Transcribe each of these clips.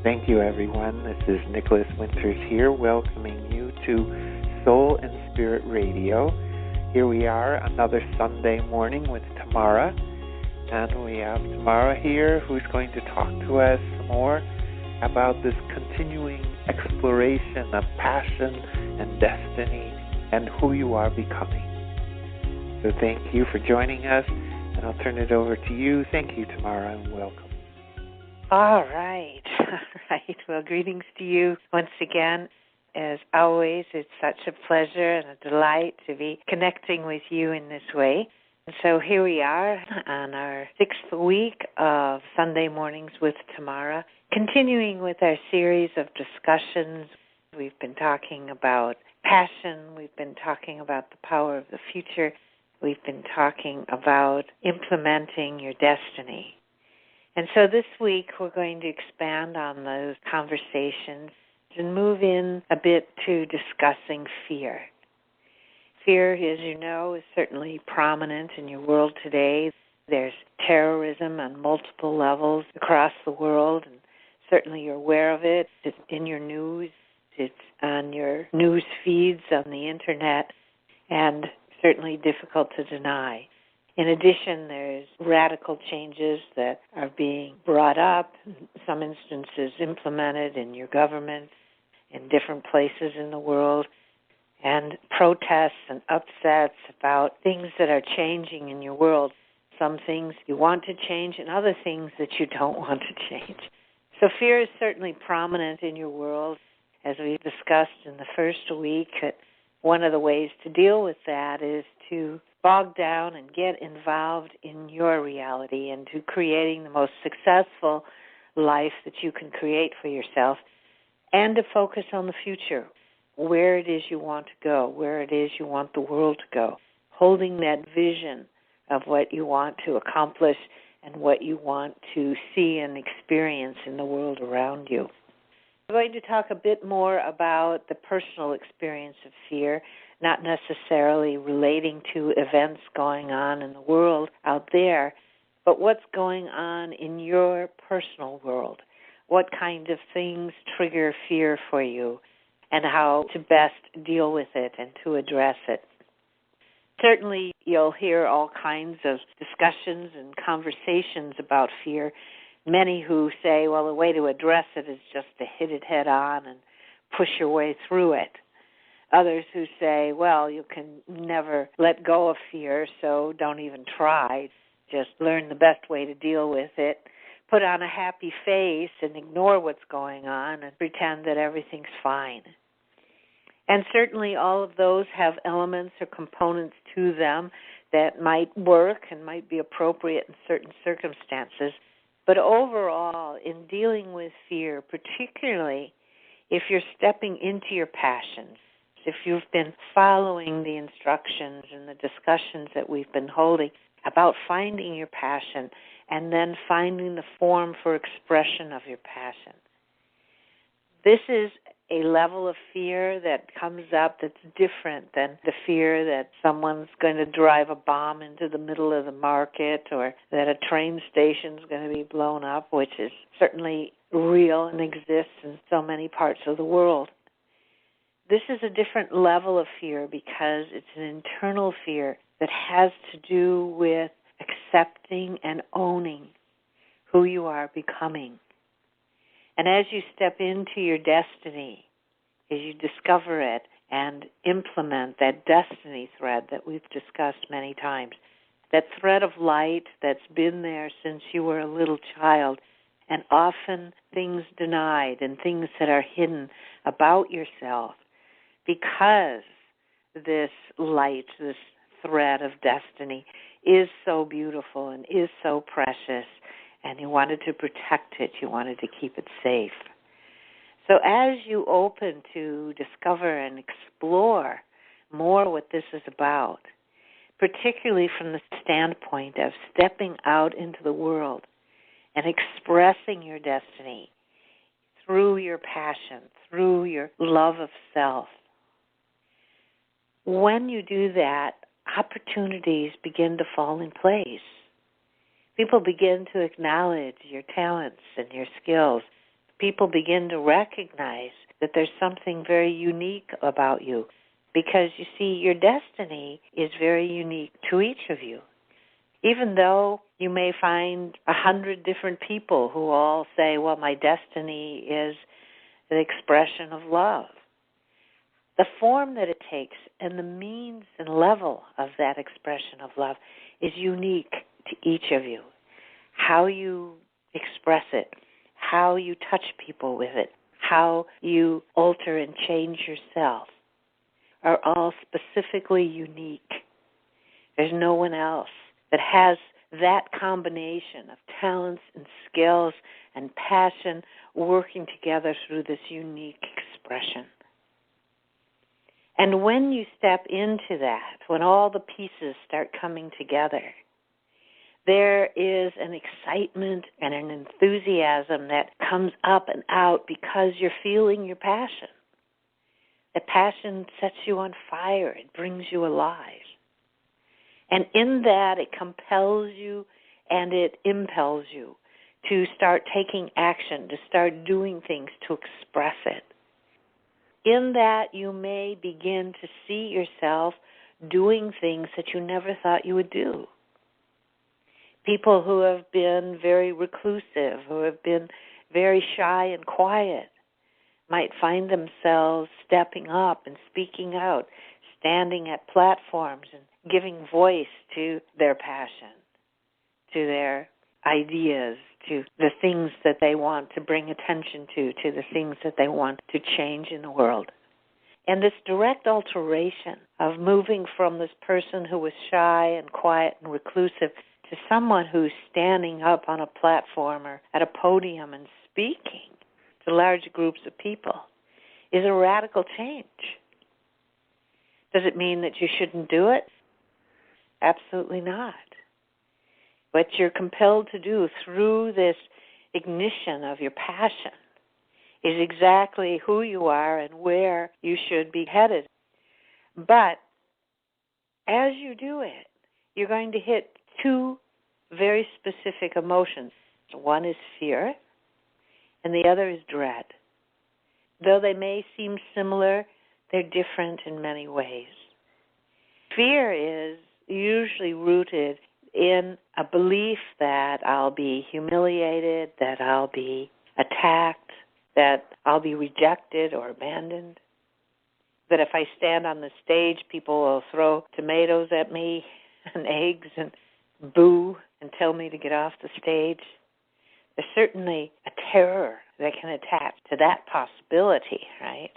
Thank you, everyone. This is Nicholas Winters here, welcoming you to Soul and Spirit Radio. Here we are, another Sunday morning with Tamaara. And we have Tamaara here who's going to talk to us more about this continuing exploration of passion and destiny and who you are becoming. So thank you for joining us, and I'll turn it over to you. Thank you, Tamaara, and welcome. All right. Well, greetings to you once again. As always, it's such a pleasure and a delight to be connecting with you in this way. And so here we are on our 6th week of Sunday Mornings with Tamaara, continuing with our series of discussions. We've been talking about passion. We've been talking about the power of the future. We've been talking about implementing your destiny. And so this week we're going to expand on those conversations and move in a bit to discussing fear. Fear, as you know, is certainly prominent in your world today. There's terrorism on multiple levels across the world, and certainly you're aware of it. It's in your news. It's on your news feeds on the Internet, and certainly difficult to deny. In addition, there's radical changes that are being brought up, in some instances implemented in your government, in different places in the world, and protests and upsets about things that are changing in your world. Some things you want to change and other things that you don't want to change. So fear is certainly prominent in your world. As we discussed in the first week, one of the ways to deal with that is to bog down and get involved in your reality and to creating the most successful life that you can create for yourself, and to focus on the future, where it is you want to go, where it is you want the world to go, holding that vision of what you want to accomplish and what you want to see and experience in the world around you. I'm going to talk a bit more about the personal experience of fear, not necessarily relating to events going on in the world out there, but what's going on in your personal world. What kind of things trigger fear for you, and how to best deal with it and to address it. Certainly you'll hear all kinds of discussions and conversations about fear. Many who say, well, the way to address it is just to hit it head on and push your way through it. Others who say, well, you can never let go of fear, so don't even try. Just learn the best way to deal with it. Put on a happy face and ignore what's going on and pretend that everything's fine. And certainly all of those have elements or components to them that might work and might be appropriate in certain circumstances. But overall, in dealing with fear, particularly if you're stepping into your passions, if you've been following the instructions and the discussions that we've been holding about finding your passion and then finding the form for expression of your passion. This is a level of fear that comes up that's different than the fear that someone's going to drive a bomb into the middle of the market or that a train station's going to be blown up, which is certainly real and exists in so many parts of the world. This is a different level of fear because it's an internal fear that has to do with accepting and owning who you are becoming. And as you step into your destiny, as you discover it and implement that destiny thread that we've discussed many times, that thread of light that's been there since you were a little child, and often things denied and things that are hidden about yourself, because this light, this thread of destiny is so beautiful and is so precious, and you wanted to protect it, you wanted to keep it safe. So as you open to discover and explore more what this is about, particularly from the standpoint of stepping out into the world and expressing your destiny through your passion, through your love of self, when you do that, opportunities begin to fall in place. People begin to acknowledge your talents and your skills, people begin to recognize that there's something very unique about you, because you see, your destiny is very unique to each of you. Even though you may find 100 different people who all say, well, my destiny is the expression of love, the form that it takes and the means and level of that expression of love is unique to each of you. How you express it, how you touch people with it, how you alter and change yourself are all specifically unique. There's no one else that has that combination of talents and skills and passion working together through this unique expression. And when you step into that, when all the pieces start coming together, there is an excitement and an enthusiasm that comes up and out because you're feeling your passion. The passion sets you on fire. It brings you alive. And in that, it compels you and it impels you to start taking action, to start doing things, to express it. In that, you may begin to see yourself doing things that you never thought you would do. People who have been very reclusive, who have been very shy and quiet, might find themselves stepping up and speaking out, standing at platforms and giving voice to their passion, to their ideas, to the things that they want to bring attention to the things that they want to change in the world. And this direct alteration of moving from this person who was shy and quiet and reclusive to someone who's standing up on a platform or at a podium and speaking to large groups of people is a radical change. Does it mean that you shouldn't do it? Absolutely not. What you're compelled to do through this ignition of your passion is exactly who you are and where you should be headed. But as you do it, you're going to hit two very specific emotions. One is fear, and the other is dread. Though they may seem similar, they're different in many ways. Fear is usually rooted in a belief that I'll be humiliated, that I'll be attacked, that I'll be rejected or abandoned, that if I stand on the stage, people will throw tomatoes at me and eggs and boo and tell me to get off the stage. There's certainly a terror that can attach to that possibility, right?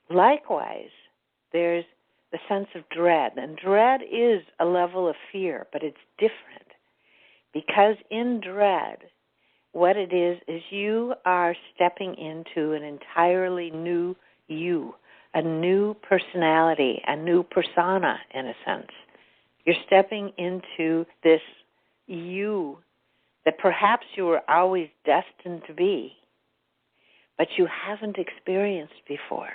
Likewise, there's the sense of dread. And dread is a level of fear, but it's different. Because in dread, what it is you are stepping into an entirely new you, a new personality, a new persona, in a sense. You're stepping into this you that perhaps you were always destined to be, but you haven't experienced before.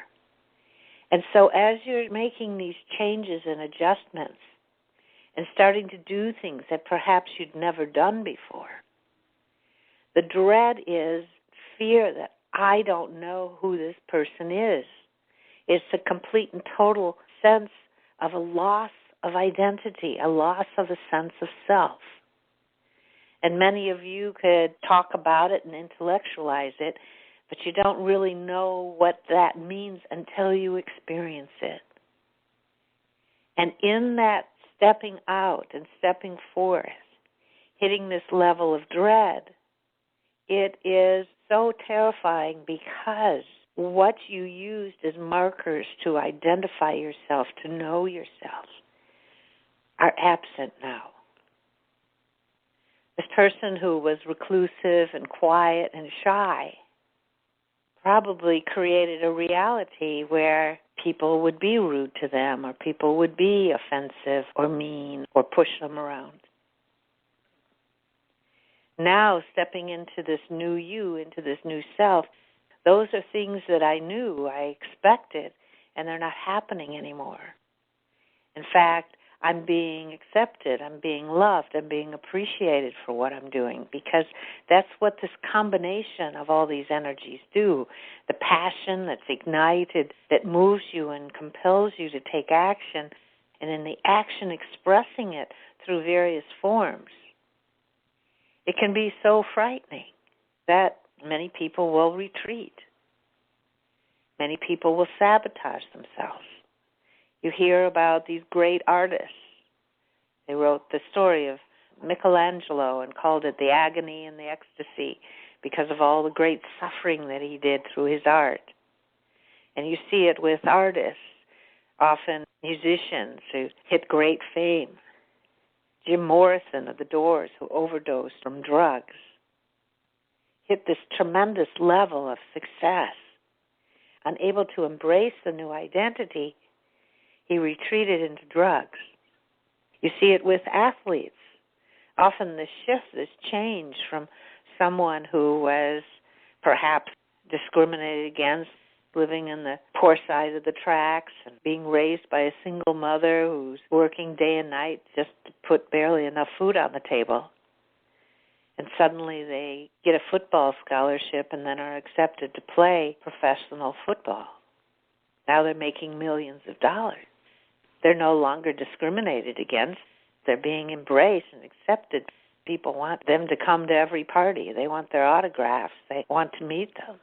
And so as you're making these changes and adjustments and starting to do things that perhaps you'd never done before, the dread is fear that I don't know who this person is. It's a complete and total sense of a loss of identity, a loss of a sense of self. And many of you could talk about it and intellectualize it, but you don't really know what that means until you experience it. And in that stepping out and stepping forth, hitting this level of dread, it is so terrifying because what you used as markers to identify yourself, to know yourself, are absent now. This person who was reclusive and quiet and shy probably created a reality where people would be rude to them or people would be offensive or mean or push them around. Now, stepping into this new you, into this new self, those are things that I knew, I expected, and they're not happening anymore. In fact, I'm being accepted, I'm being loved, I'm being appreciated for what I'm doing, because that's what this combination of all these energies do. The passion that's ignited, that moves you and compels you to take action, and in the action expressing it through various forms. It can be so frightening that many people will retreat. Many people will sabotage themselves. You hear about these great artists. They wrote the story of Michelangelo and called it The Agony and the Ecstasy because of all the great suffering that he did through his art. And you see it with artists, often musicians who hit great fame. Jim Morrison of the Doors, who overdosed from drugs, hit this tremendous level of success. Unable to embrace the new identity, he retreated into drugs. You see it with athletes. Often this shift, this change from someone who was perhaps discriminated against, living in the poor side of the tracks and being raised by a single mother who's working day and night just to put barely enough food on the table. And suddenly they get a football scholarship and then are accepted to play professional football. Now they're making millions of dollars. They're no longer discriminated against. They're being embraced and accepted. People want them to come to every party. They want their autographs. They want to meet them.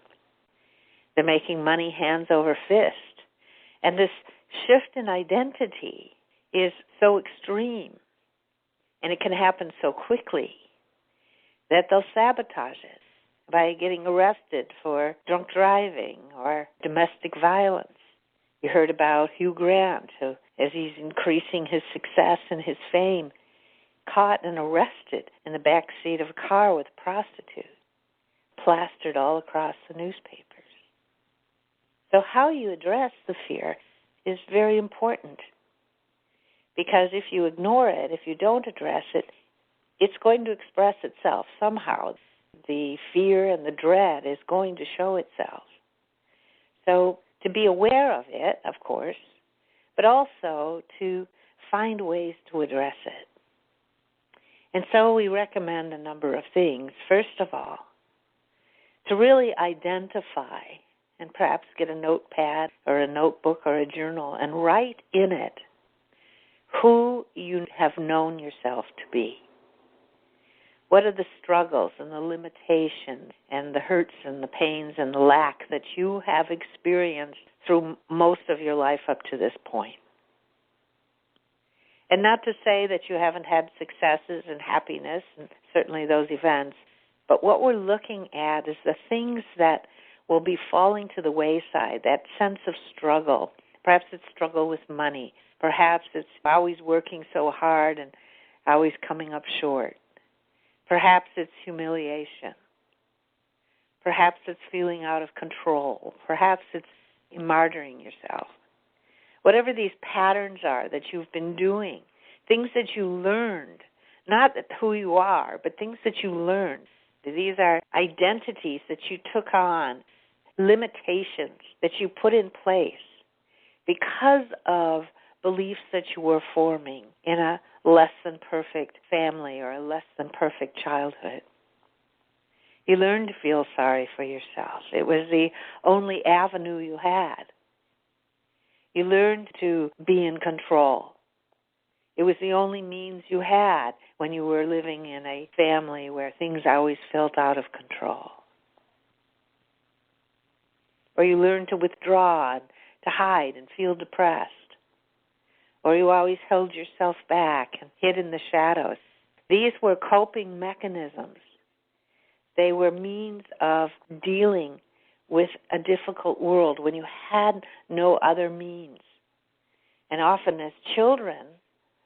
They're making money hands over fist. And this shift in identity is so extreme, and it can happen so quickly, that they'll sabotage it by getting arrested for drunk driving or domestic violence. You heard about Hugh Grant, who, as he's increasing his success and his fame, caught and arrested in the back seat of a car with a prostitute, plastered all across the newspapers. So how you address the fear is very important, because if you ignore it, if you don't address it, it's going to express itself somehow. The fear and the dread is going to show itself. So to be aware of it, of course, but also to find ways to address it. And so we recommend a number of things. First of all, to really identify and perhaps get a notepad or a notebook or a journal and write in it who you have known yourself to be. What are the struggles and the limitations and the hurts and the pains and the lack that you have experienced through most of your life up to this point? And not to say that you haven't had successes and happiness, and certainly those events, but what we're looking at is the things that will be falling to the wayside, that sense of struggle. Perhaps it's struggle with money. Perhaps it's always working so hard and always coming up short. Perhaps it's humiliation. Perhaps it's feeling out of control. Perhaps it's martyring yourself. Whatever these patterns are that you've been doing, things that you learned, not who you are, but things that you learned. These are identities that you took on, limitations that you put in place because of beliefs that you were forming in a less than perfect family or a less than perfect childhood. You learned to feel sorry for yourself. It was the only avenue you had. You learned to be in control. It was the only means you had when you were living in a family where things always felt out of control. Or you learned to withdraw and to hide and feel depressed. Or you always held yourself back and hid in the shadows. These were coping mechanisms. They were means of dealing with a difficult world when you had no other means. And often as children,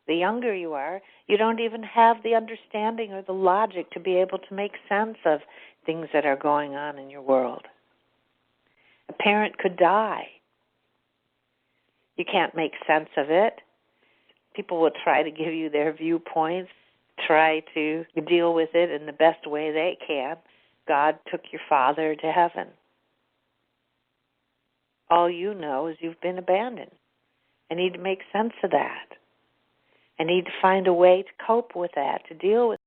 the younger you are, you don't even have the understanding or the logic to be able to make sense of things that are going on in your world. A parent could die. You can't make sense of it. People will try to give you their viewpoints, try to deal with it in the best way they can. God took your father to heaven. All you know is you've been abandoned. I need to make sense of that. I need to find a way to cope with that, to deal with